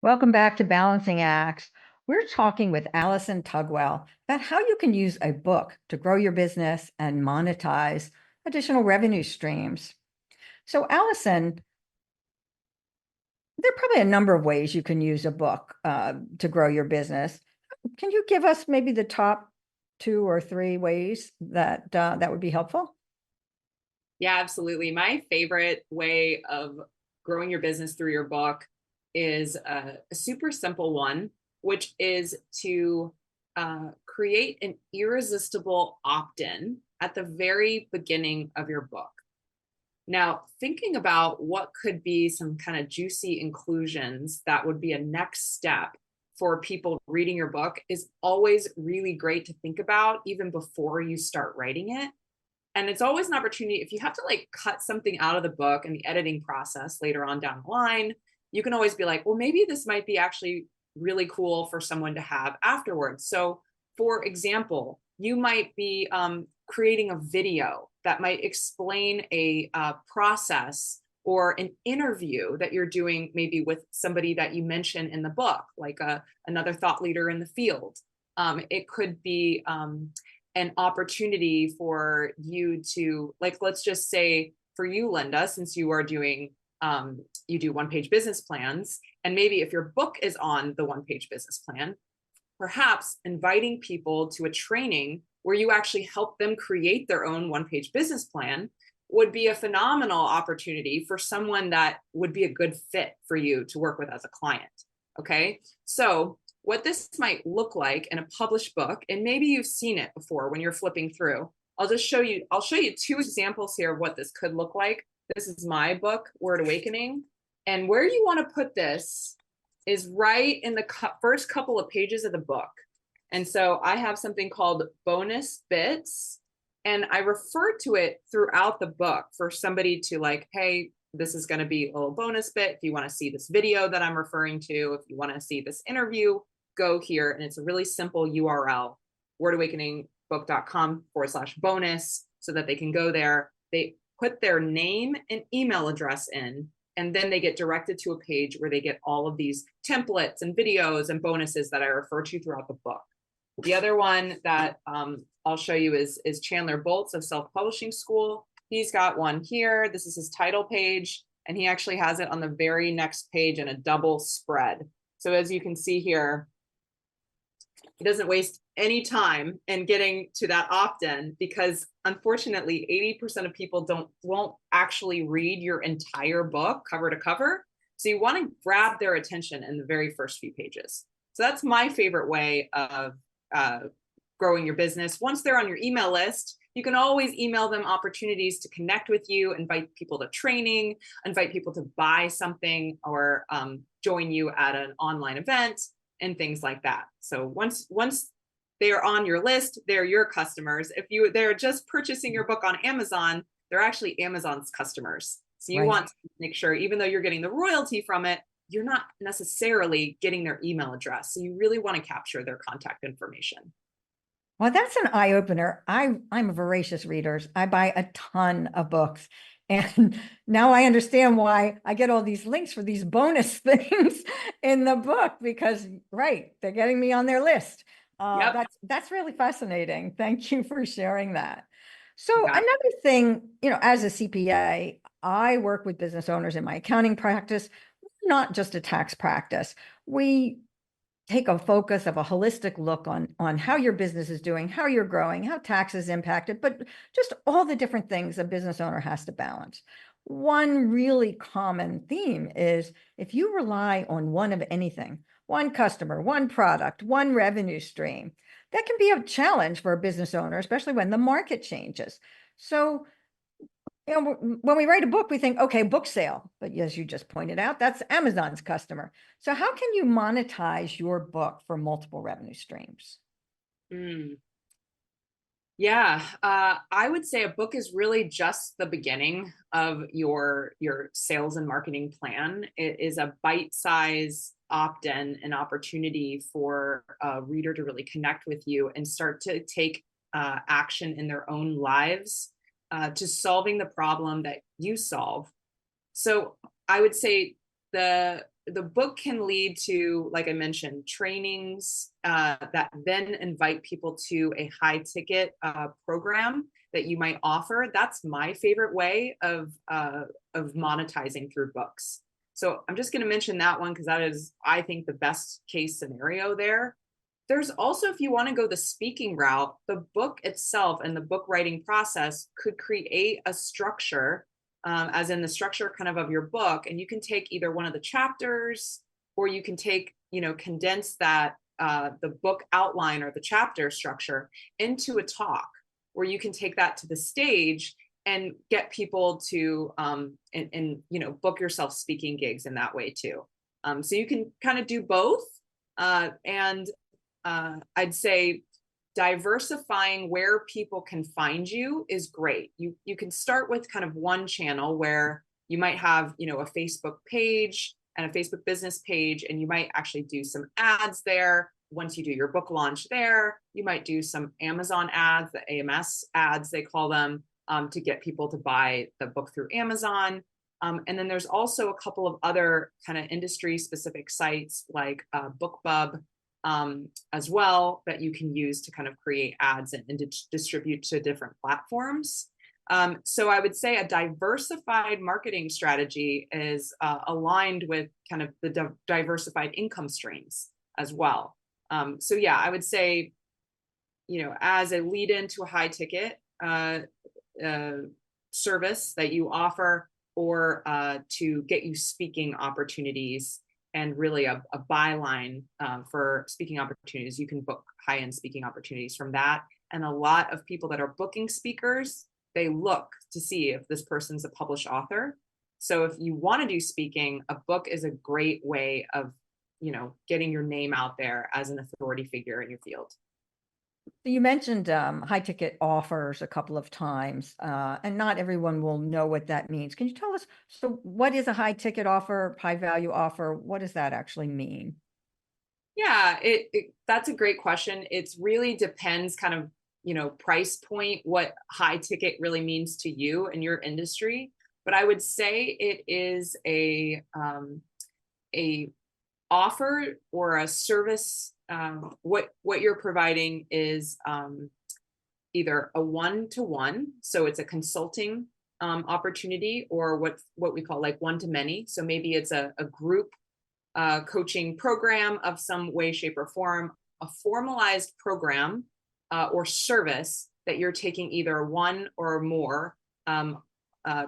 Welcome back to Balancing Acts. We're talking with Alison Tugwell about how you can use a book to grow your business and monetize additional revenue streams. So, Alison, there are probably a number of ways you can use a book to grow your business. Can you give us maybe the top two or three ways that would be helpful? Yeah, absolutely. My favorite way of growing your business through your book is a super simple one, which is to create an irresistible opt-in at the very beginning of your book. Now, thinking about what could be some kind of juicy inclusions that would be a next step for people reading your book is always really great to think about even before you start writing it. And it's always an opportunity if you have to like cut something out of the book and the editing process later on down the line, you can always be like, well, maybe this might be actually really cool for someone to have afterwards. So for example, you might be creating a video that might explain a process or an interview that you're doing maybe with somebody that you mention in the book, like another thought leader in the field. It could be an opportunity for you to, like, let's just say for you, Linda, since you are doing, you do one-page business plans, and maybe if your book is on the one-page business plan, perhaps inviting people to a training where you actually help them create their own one-page business plan would be a phenomenal opportunity for someone that would be a good fit for you to work with as a client. Okay, so what this might look like in a published book, and maybe you've seen it before when you're flipping through. I'll show you two examples here of what this could look like. This is my book, Word Awakening. And where you want to put this is right in the first couple of pages of the book. And so I have something called bonus bits, and I refer to it throughout the book for somebody to like, hey, this is going to be a little bonus bit. If you want to see this video that I'm referring to, if you want to see this interview, go here. And it's a really simple URL, wordawakeningbook.com/bonus, so that they can go there. They put their name and email address in, and then they get directed to a page where they get all of these templates and videos and bonuses that I refer to throughout the book. The other one that I'll show you is Chandler Bolts of Self-Publishing School. He's got one here. This is his title page, and he actually has it on the very next page in a double spread. So as you can see here, he doesn't waste any time in getting to that opt-in, because unfortunately 80% of people won't actually read your entire book cover to cover. So you want to grab their attention in the very first few pages. So that's my favorite way of growing your business. Once they're on your email list, you can always email them opportunities to connect with you, invite people to training, invite people to buy something, or join you at an online event and things like that. So once they are on your list, they're your customers. If they're just purchasing your book on Amazon, they're actually Amazon's customers. So you want to make sure, even though you're getting the royalty from it, you're not necessarily getting their email address. So you really want to capture their contact information. Well, that's an eye opener. I'm a voracious reader. I buy a ton of books. And now I understand why I get all these links for these bonus things in the book, because, right, they're getting me on their list. Yep. That's really fascinating. Thank you for sharing that. So another thing, as a CPA, I work with business owners in my accounting practice, not just a tax practice. We take a focus of a holistic look on how your business is doing, how you're growing, how taxes impacted, but just all the different things a business owner has to balance. One really common theme is if you rely on one of anything, one customer, one product, one revenue stream, that can be a challenge for a business owner, especially when the market changes. So when we write a book, we think, okay, book sale. But as you just pointed out, that's Amazon's customer. So how can you monetize your book for multiple revenue streams? Yeah, I would say a book is really just the beginning of your sales and marketing plan. It is a bite-size opt-in, an opportunity for a reader to really connect with you and start to take action in their own lives to solving the problem that you solve. So I would say the the book can lead to, like I mentioned, trainings that then invite people to a high ticket program that you might offer. That's my favorite way of monetizing through books. So I'm just going to mention that one because that is, I think, the best case scenario there. There's also, if you want to go the speaking route, the book itself and the book writing process could create a structure, as in the structure kind of your book. And you can take either one of the chapters, or you can take, condense that, the book outline or the chapter structure into a talk, where you can take that to the stage and get people to, book yourself speaking gigs in that way too. So you can kind of do both. And I'd say diversifying where people can find you is great. You can start with kind of one channel where you might have, a Facebook page and a Facebook business page, and you might actually do some ads there. Once you do your book launch there, you might do some Amazon ads, the AMS ads, they call them, to get people to buy the book through Amazon. And then there's also a couple of other kind of industry specific sites like BookBub, as well, that you can use to kind of create ads and distribute to different platforms. So I would say a diversified marketing strategy is aligned with kind of the diversified income streams as well. So yeah, I would say, as a lead into a high ticket service that you offer, or to get you speaking opportunities, and really a byline for speaking opportunities. You can book high-end speaking opportunities from that. And a lot of people that are booking speakers, they look to see if this person's a published author. So if you want to do speaking, a book is a great way of, getting your name out there as an authority figure in your field. You mentioned high ticket offers a couple of times, and not everyone will know what that means. Can you tell us, so what is a high ticket offer, high value offer? What does that actually mean? Yeah, that's a great question. It really depends kind of, price point, what high ticket really means to you and your industry. But I would say it is a offer or a service. What you're providing is either a one-to-one, so it's a consulting opportunity, or what we call like one-to-many. So maybe it's a group coaching program of some way, shape, or form, a formalized program or service that you're taking either one or more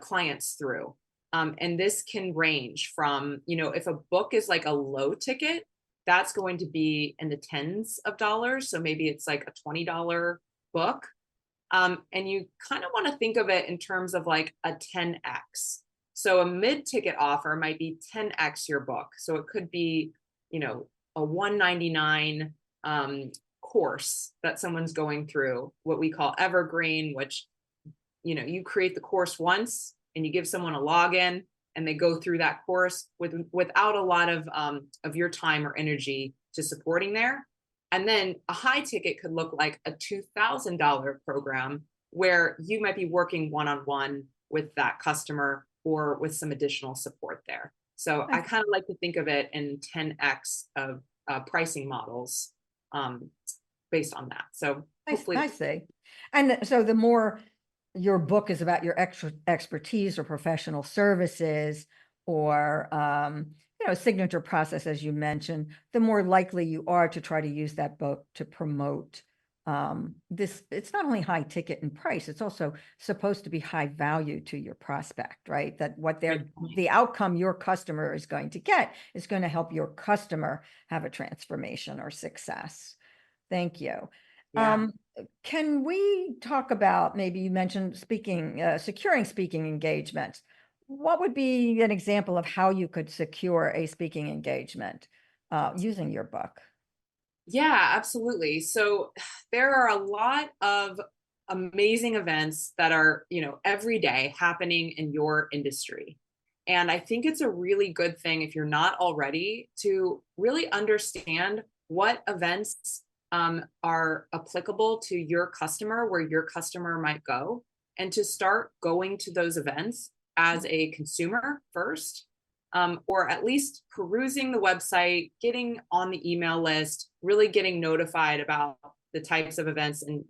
clients through. And this can range from, if a book is like a low ticket, that's going to be in the tens of dollars. So maybe it's like a $20 book. And you kind of want to think of it in terms of like a 10x. So a mid-ticket offer might be 10x your book. So it could be, a $199 course that someone's going through, what we call evergreen, which, you create the course once and you give someone a login and they go through that course without a lot of your time or energy to supporting there. And then a high ticket could look like a $2,000 program where you might be working one-on-one with that customer or with some additional support there. So I kind of like to think of it in 10x of pricing models based on that. So hopefully I see. And so the more your book is about your expertise or professional services, or signature process, as you mentioned, the more likely you are to try to use that book to promote this. It's not only high ticket in price, it's also supposed to be high value to your prospect, right? That what the outcome your customer is going to get is going to help your customer have a transformation or success. Thank you. yeah. Can we talk about, maybe you mentioned securing speaking engagements. What would be an example of how you could secure a speaking engagement using your book? Yeah, absolutely. So there are a lot of amazing events that are, every day happening in your industry. And I think it's a really good thing, if you're not already, to really understand what events are applicable to your customer, where your customer might go, and to start going to those events as a consumer first. or at least perusing the website, getting on the email list, really getting notified about the types of events and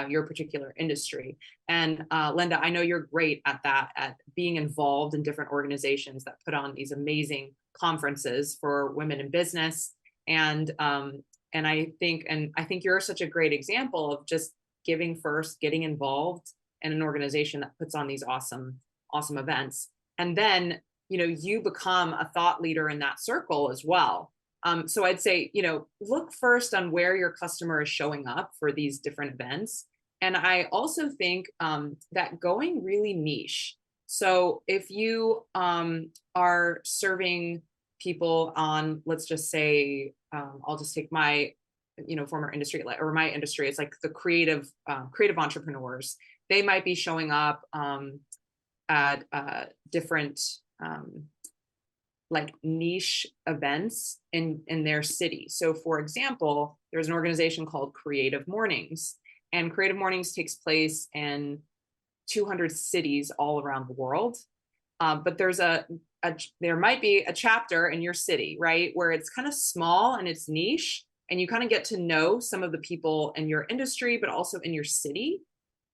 your particular industry. And Linda, I know you're great at that, at being involved in different organizations that put on these amazing conferences for women in business. And I think you're such a great example of just giving first, getting involved in an organization that puts on these awesome events. And then, you become a thought leader in that circle as well. So I'd say, look first on where your customer is showing up for these different events. And I also think that going really niche. So if you are serving people on, let's just say, I'll just take my, former industry or my industry, it's like the creative entrepreneurs. They might be showing up at different like niche events in their city. So for example, there's an organization called Creative Mornings, and Creative Mornings takes place in 200 cities all around the world. But there might be a chapter in your city, right, where it's kind of small and it's niche, and you kind of get to know some of the people in your industry, but also in your city.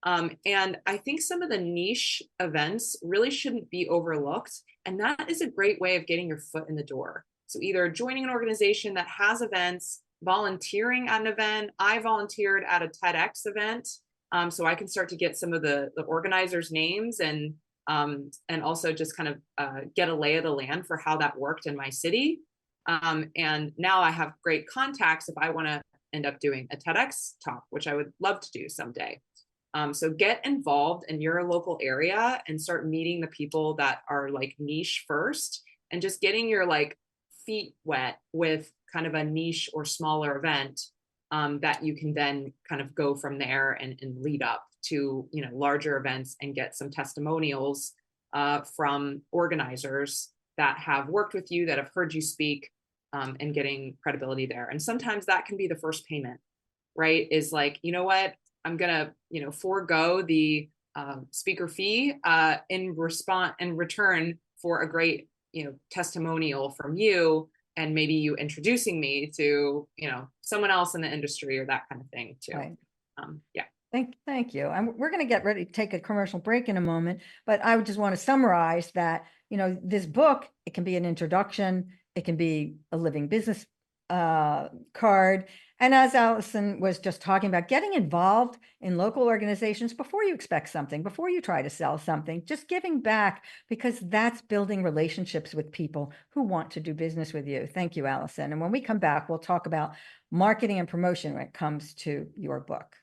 And I think some of the niche events really shouldn't be overlooked. And that is a great way of getting your foot in the door. So either joining an organization that has events, volunteering at an event. I volunteered at a TEDx event. So I can start to get some of the organizers' names and also just kind of get a lay of the land for how that worked in my city. And now I have great contacts if I want to end up doing a TEDx talk, which I would love to do someday. So get involved in your local area and start meeting the people that are like niche first, and just getting your like feet wet with kind of a niche or smaller event that you can then kind of go from there and lead up to, larger events and get some testimonials from organizers that have worked with you, that have heard you speak, and getting credibility there. And sometimes that can be the first payment, right? Is like, you know what? I'm gonna, forego the speaker fee in return for a great, testimonial from you, and maybe you introducing me to, someone else in the industry or that kind of thing too. Right. Yeah. Thank you. And we're going to get ready to take a commercial break in a moment, but I would just want to summarize that, this book, it can be an introduction, it can be a living business card. And as Alison was just talking about, getting involved in local organizations before you expect something, before you try to sell something, just giving back, because that's building relationships with people who want to do business with you. Thank you, Alison. And when we come back, we'll talk about marketing and promotion when it comes to your book.